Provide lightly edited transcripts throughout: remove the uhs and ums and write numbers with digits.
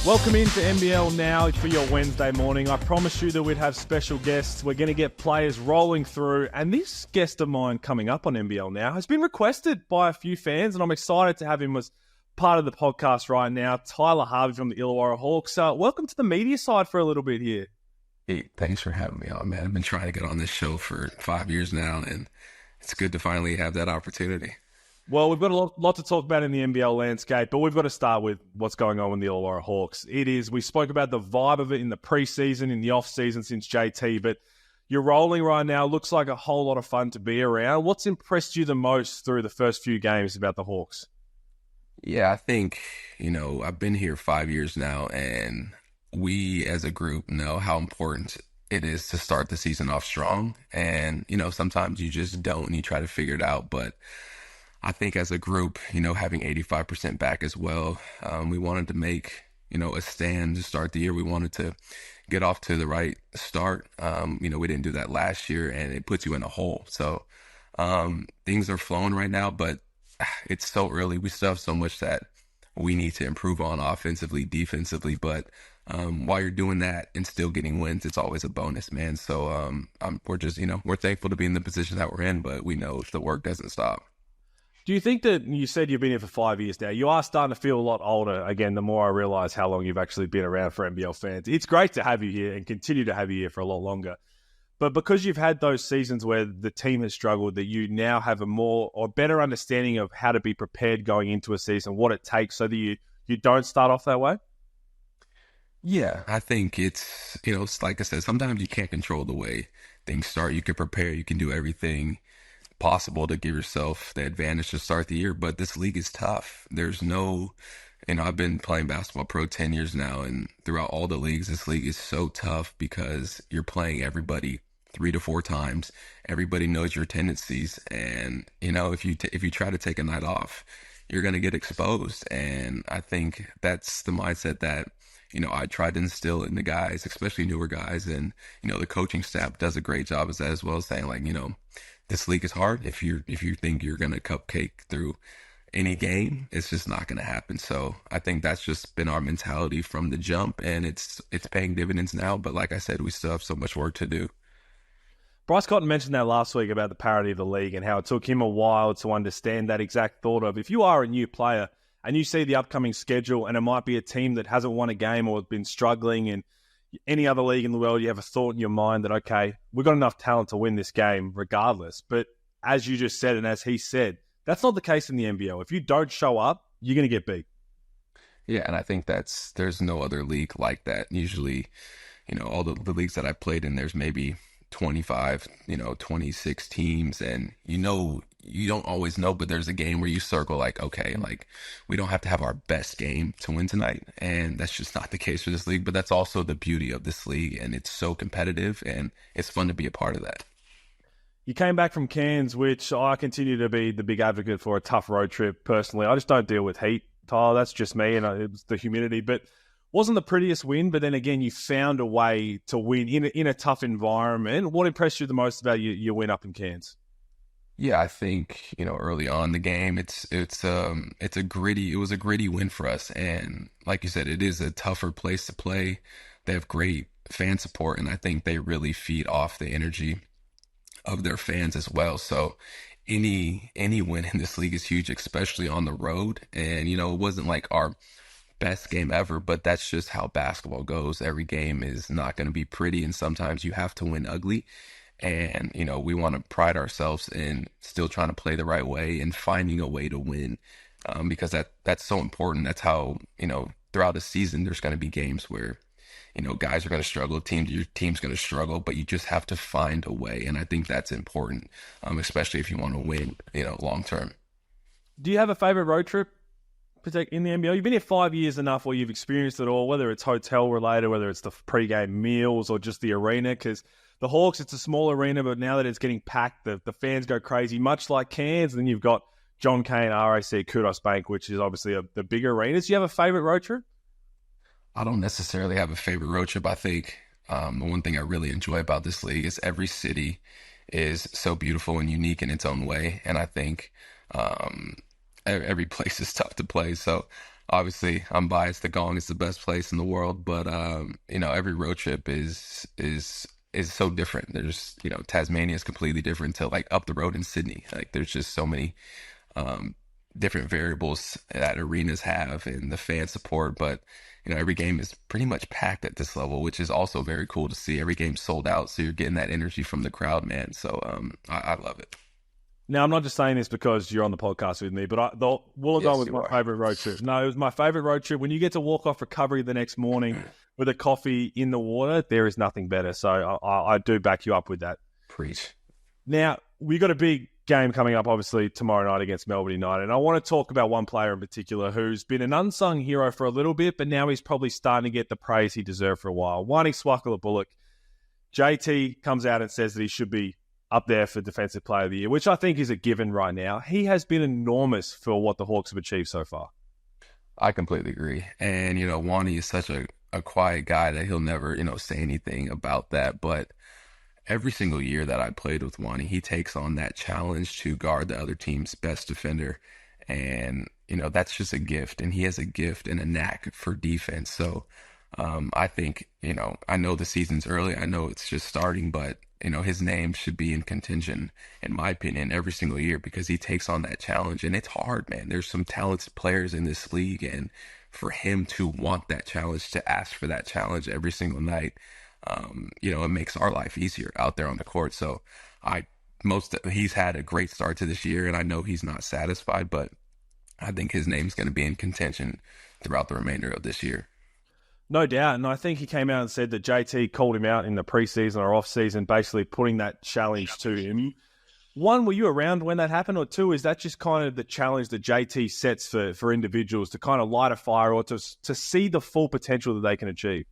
Welcome into NBL Now for your Wednesday morning. I promised you that we'd have special guests. We're going to get players rolling through. And this guest of mine coming up on NBL Now has been requested by a few fans, and I'm excited to have him as part of the podcast right now. Tyler Harvey from the Illawarra Hawks. Welcome to the media side for a little bit here. Hey, thanks for having me on, man. I've been trying to get on this show for 5 years now, and it's good to finally have that opportunity. Well, we've got a lot to talk about in the NBL landscape, but we've got to start with what's going on with the Illawarra Hawks. We spoke about the vibe of it in the preseason, in the off-season since JT, but you're rolling right now. Looks like a whole lot of fun to be around. What's impressed you the most through the first few games about the Hawks? Yeah, I think, I've been here 5 years now, and we as a group know how important it is to start the season off strong. And, sometimes you just don't and you try to figure it out, but I think as a group, having 85% back as well, we wanted to make, a stand to start the year. We wanted to get off to the right start. We didn't do that last year, and it puts you in a hole. So things are flowing right now, but it's so early. We still have so much that we need to improve on offensively, defensively. But while you're doing that and still getting wins, it's always a bonus, man. So we're just, we're thankful to be in the position that we're in, but we know the work doesn't stop. Do you think that, you said you've been here for 5 years now, you are starting to feel a lot older, again, the more I realise how long you've actually been around for NBL fans. It's great to have you here and continue to have you here for a lot longer. But because you've had those seasons where the team has struggled, that you now have a more or better understanding of how to be prepared going into a season, what it takes so that you don't start off that way? Yeah, I think it's like I said, sometimes you can't control the way things start. You can prepare, you can do everything possible to give yourself the advantage to start the year, but this league is tough. There's no, I've been playing basketball pro 10 years now, and throughout all the leagues, this league is so tough because you're playing everybody 3 to 4 times. Everybody knows your tendencies, and if you try to take a night off, you're going to get exposed. And I think that's the mindset that I tried to instill in the guys, especially newer guys, and the coaching staff does a great job as well, saying like, this league is hard. If you think you're going to cupcake through any game, it's just not going to happen. So I think that's just been our mentality from the jump, and it's paying dividends now. But like I said, we still have so much work to do. Bryce Cotton mentioned that last week about the parity of the league and how it took him a while to understand that exact thought of, if you are a new player and you see the upcoming schedule and it might be a team that hasn't won a game or been struggling, and any other league in the world, you have a thought in your mind that, okay, we've got enough talent to win this game regardless. But as you just said, and as he said, that's not the case in the NBL. If you don't show up, you're going to get beat. Yeah, and I think there's no other league like that. Usually, all the leagues that I've played in, there's maybe 25, 26 teams, and you don't always know, but there's a game where you circle like, okay, like we don't have to have our best game to win tonight, and that's just not the case for this league. But that's also the beauty of this league, and it's so competitive, and it's fun to be a part of that. You came back from Cairns, which I continue to be the big advocate for a tough road trip personally. I just don't deal with heat, Tyler. That's just me, and it was the humidity, but wasn't the prettiest win. But then again, you found a way to win in a tough environment. What impressed you the most about your win up in Cairns? Yeah, I think, early on in the game, it was a gritty win for us. And like you said, it is a tougher place to play. They have great fan support, and I think they really feed off the energy of their fans as well. So any win in this league is huge, especially on the road. And, it wasn't like our best game ever, but that's just how basketball goes. Every game is not going to be pretty, and sometimes you have to win ugly. And, we want to pride ourselves in still trying to play the right way and finding a way to win, because that's so important. That's how, throughout the season, there's going to be games where, guys are going to struggle, your team's going to struggle, but you just have to find a way. And I think that's important, especially if you want to win, long term. Do you have a favorite road trip in the NBL? You've been here 5 years enough where you've experienced it all, whether it's hotel related, whether it's the pre-game meals or just the arena, because the Hawks, it's a small arena, but now that it's getting packed, the fans go crazy, much like Cairns. And then you've got John Cain, RAC, Kudos Bank, which is obviously the bigger arenas. Do you have a favourite road trip? I don't necessarily have a favorite road trip. I think the one thing I really enjoy about this league is every city is so beautiful and unique in its own way. And I think every place is tough to play. So obviously I'm biased. The Gong is the best place in the world, but every road trip is so different. There's, Tasmania is completely different to like up the road in Sydney. Like there's just so many um, different variables that arenas have and the fan support. But every game is pretty much packed at this level, which is also very cool to see. Every game sold out, so you're getting that energy from the crowd, man. So I love it. Now, I'm not just saying this because you're on the podcast with me, but the Wollongong Yes, was you my are. favourite road trip. No, it was my favourite road trip. When you get to walk off recovery the next morning with a coffee in the water, there is nothing better. So I do back you up with that. Preach. Now, we got a big game coming up, obviously, tomorrow night against Melbourne United. And I want to talk about one player in particular who's been an unsung hero for a little bit, but now he's probably starting to get the praise he deserved for a while. Wani Swaka Lo Buluk. JT comes out and says that he should be up there for Defensive Player of the Year, which I think is a given right now. He has been enormous for what the Hawks have achieved so far. I completely agree. And, Wani is such a quiet guy that he'll never, say anything about that. But every single year that I played with Wani, he takes on that challenge to guard the other team's best defender. And, that's just a gift. And he has a gift and a knack for defense. So I think, I know the season's early. I know it's just starting, but, his name should be in contention, in my opinion, every single year because he takes on that challenge. And it's hard, man. There's some talented players in this league. And for him to want that challenge, to ask for that challenge every single night, it makes our life easier out there on the court. So he's had a great start to this year, and I know he's not satisfied, but I think his name's going to be in contention throughout the remainder of this year. No doubt. And I think he came out and said that JT called him out in the preseason or off-season, basically putting that challenge to him. One, were you around when that happened? Or two, is that just kind of the challenge that JT sets for individuals to kind of light a fire or to see the full potential that they can achieve?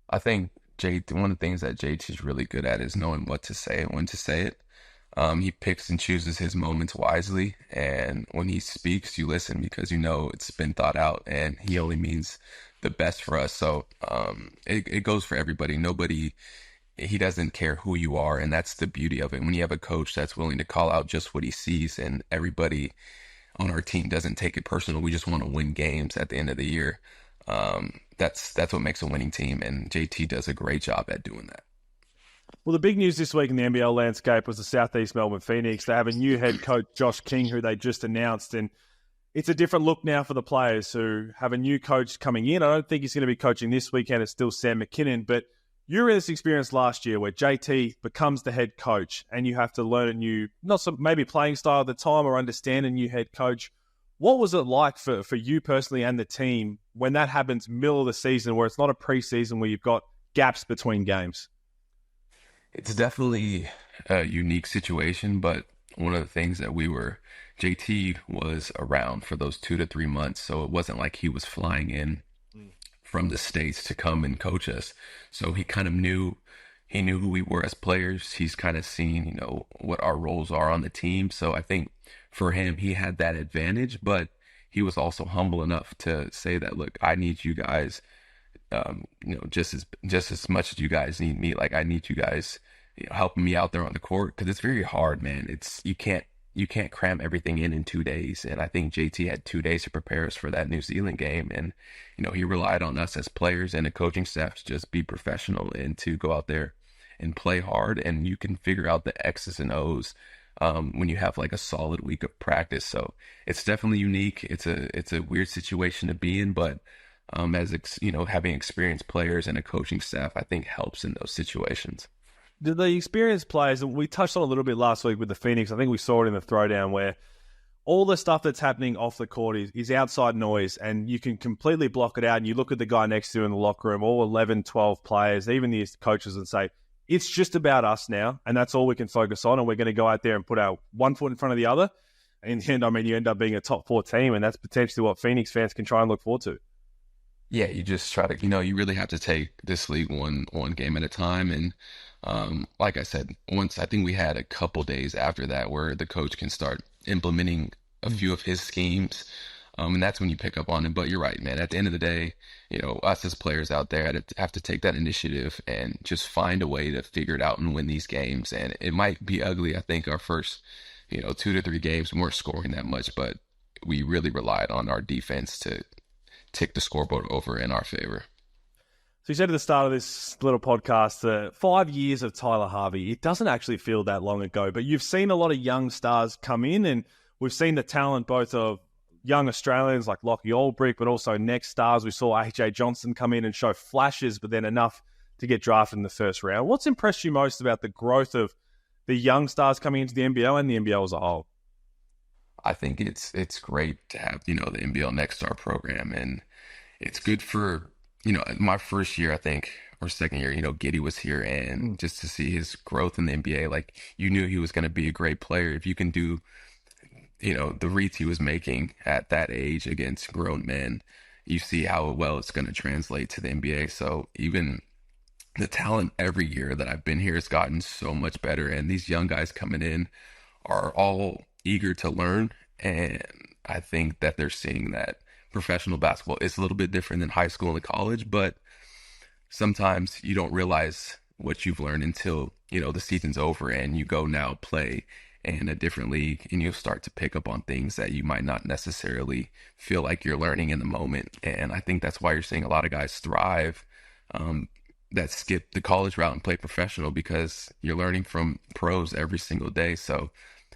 I think one of the things that JT's really good at is knowing what to say and when to say it. He picks and chooses his moments wisely, and when he speaks, you listen because it's been thought out, and he only means the best for us. So it goes for everybody. He doesn't care who you are, and that's the beauty of it. When you have a coach that's willing to call out just what he sees, and everybody on our team doesn't take it personal, we just want to win games at the end of the year. That's what makes a winning team, and JT does a great job at doing that. Well, the big news this week in the NBL landscape was the Southeast Melbourne Phoenix. They have a new head coach, Josh King, who they just announced, and it's a different look now for the players who have a new coach coming in. I don't think he's going to be coaching this weekend. It's still Sam McKinnon, but you were in this experience last year where JT becomes the head coach and you have to learn a new, maybe playing style at the time or understand a new head coach. What was it like for you personally and the team when that happens middle of the season where it's not a preseason where you've got gaps between games? It's definitely a unique situation, but one of the things that JT was around for those 2 to 3 months, so it wasn't like he was flying in from the States to come and coach us. So he kind of knew who we were as players. He's kind of seen, what our roles are on the team. So I think for him, he had that advantage, but he was also humble enough to say that, look, I need you guys, just as much as you guys need me. Like I need you guys, helping me out there on the court because it's very hard, man. You can't cram everything in 2 days. And I think JT had 2 days to prepare us for that New Zealand game. And, he relied on us as players and the coaching staff to just be professional and to go out there and play hard. And you can figure out the X's and O's when you have like a solid week of practice. So it's definitely unique. It's a weird situation to be in, but having experienced players and a coaching staff, I think helps in those situations. Do the experienced players, and we touched on a little bit last week with the Phoenix, I think we saw it in the throwdown where all the stuff that's happening off the court is outside noise and you can completely block it out and you look at the guy next to you in the locker room, all 11, 12 players, even the coaches, and say, it's just about us now and that's all we can focus on and we're going to go out there and put our one foot in front of the other. And in the end, you end up being a top 4 team and that's potentially what Phoenix fans can try and look forward to. Yeah, you just try to, you really have to take this league one game at a time. And like I said, I think we had a couple days after that where the coach can start implementing a few of his schemes. And that's when you pick up on it. But you're right, man. At the end of the day, us as players out there have to take that initiative and just find a way to figure it out and win these games. And it might be ugly. I think our first, 2 to 3 games, we weren't scoring that much, but we really relied on our defense to tick the scoreboard over in our favor. So you said at the start of this little podcast, 5 years of Tyler Harvey, it doesn't actually feel that long ago, but you've seen a lot of young stars come in, and we've seen the talent both of young Australians like Lockie Albrick, but also next stars. We saw AJ Johnson come in and show flashes, but then enough to get drafted in the first round. What's impressed you most about the growth of the young stars coming into the NBL and the NBL as a whole? I think it's great to have, the NBL Next Star program, and it's good for, my first year, I think, or second year, Giddey was here, and just to see his growth in the NBA, like, you knew he was going to be a great player. If you can do, the reads he was making at that age against grown men, you see how well it's going to translate to the NBA. So even the talent every year that I've been here has gotten so much better, and these young guys coming in are all eager to learn, and I think that they're seeing that professional basketball is a little bit different than high school and college, but sometimes you don't realize what you've learned until, the season's over and you go now play in a different league, and you'll start to pick up on things that you might not necessarily feel like you're learning in the moment. And I think that's why you're seeing a lot of guys thrive that skip the college route and play professional, because you're learning from pros every single day. So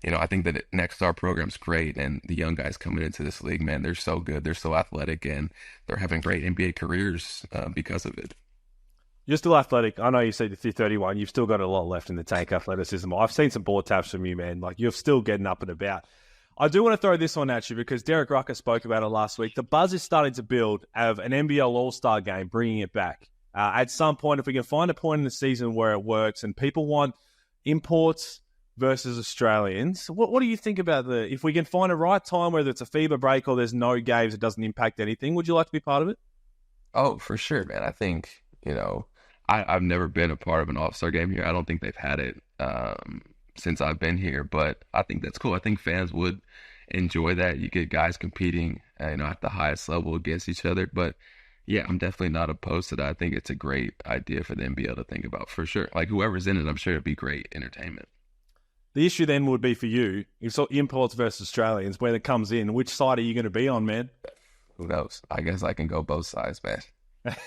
I think that Next Star program's great, and the young guys coming into this league, man, they're so good. They're so athletic, and they're having great NBA careers because of it. You're still athletic. I know you said you're 31. You've still got a lot left in the tank athleticism. I've seen some board taps from you, man. Like, you're still getting up and about. I do want to throw this one at you because Derek Rucker spoke about it last week. The buzz is starting to build of an NBL All-Star game, bringing it back. At some point, if we can find a point in the season where it works and people want imports versus Australians, what do you think about if we can find a right time, whether it's a FIBA break or there's no games, it doesn't impact anything, would you like to be part of it? Oh, for sure, man. I think, I've never been a part of an All-Star game here. I don't think they've had it since I've been here, but I think that's cool. I think fans would enjoy that. You get guys competing, at the highest level against each other. But yeah, I'm definitely not opposed to that. I think it's a great idea for the NBL to think about, for sure. Like, whoever's in it, I'm sure it'd be great entertainment. The issue then would be for you, if so imports versus Australians, when it comes in, which side are you going to be on, man? Who knows? I guess I can go both sides, man.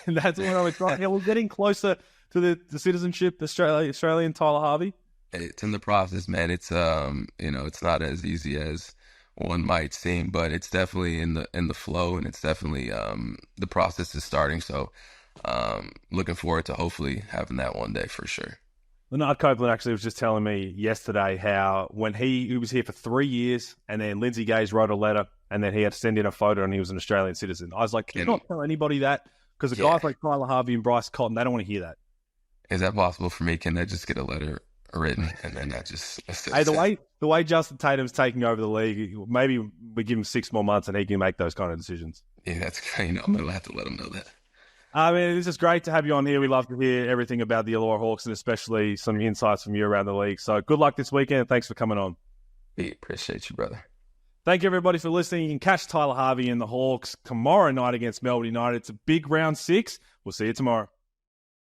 That's what I was trying. Yeah, we're getting closer to the citizenship, Australian Tyler Harvey. It's in the process, man. It's it's not as easy as one might seem, but it's definitely in the flow, and it's definitely the process is starting. So looking forward to hopefully having that one day for sure. Leonard Copeland actually was just telling me yesterday how when he was here for 3 years, and then Lindsay Gaze wrote a letter, and then he had to send in a photo, and he was an Australian citizen. I was like, can you not tell anybody that? Because the guys like Tyler Harvey and Bryce Cotton, they don't want to hear that. Is that possible for me? Can I just get a letter written, and then I just... Hey, the way Justin Tatum's taking over the league, maybe we give him 6 more months and he can make those kind of decisions. Yeah, that's I'm going to have to let him know that. I mean, this is great to have you on here. We love to hear everything about the Illawarra Hawks, and especially some insights from you around the league. So good luck this weekend, and thanks for coming on. We appreciate you, brother. Thank you, everybody, for listening. You can catch Tyler Harvey and the Hawks tomorrow night against Melbourne United. It's a big round 6. We'll see you tomorrow.